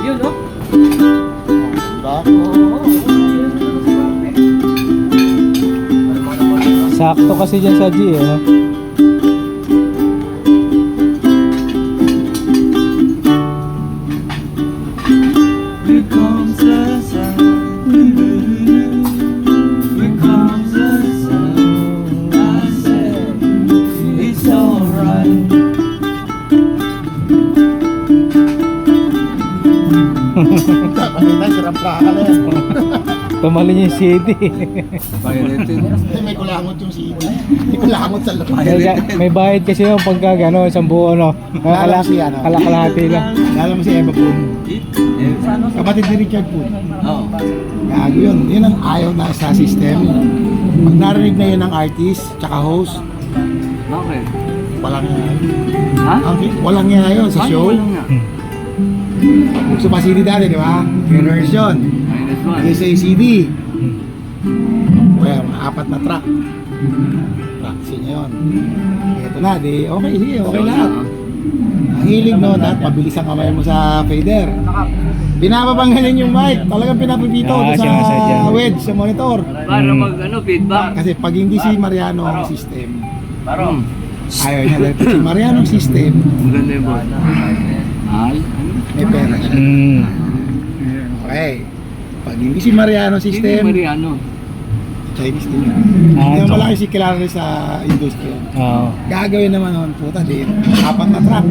Yun, no? Diba? Sakto kasi dyan sa G, eh. No? Here comes the sun. Here comes the sun. I said, it's alright. Kanina, sirap ka na yan. Tumalon yung CD. Pirated. Hindi, may kulangot yung CD. May kulangot sa loob. May bayad kasi yung pagka gano'n, isang buo, no? Alam si ano? Kalakalahati lang. Alam mo si Eva Poon. Kapatid ni Richard Poon. Oo. Gago yun. Yun ang ayaw na sa system. Pag narinig na yun ng artist, tsaka host, Bakit? walang Ha? walang nga yun sa Ay, show. walang nga. Gusto pa CD dati, di ba? Version. Minus one. Isa yung CD. Well, apat na track. Practice niya yun. Ito na, di okay, sige, okay lahat. Ang hilig no, lahat mabilis ang kamay mo sa fader. Binababanghalin yung mic, talagang pinapipito Ah, sa sinasadya. wedge, sa monitor. Para mag feedback. Kasi pag hindi si Mariano ang system, Parang. ayaw niya dahil si Mariano ang system, Maganda yung boss. Ay, ano? may pera siya. Mm. Okay. Pag hindi si Mariano ang Hindi system, Mariano. Chinese din yun. Ah, Hindi naman so- malaki si kilala rin sa industry. Oo. Gagawin naman nun, puta din. Apat na track.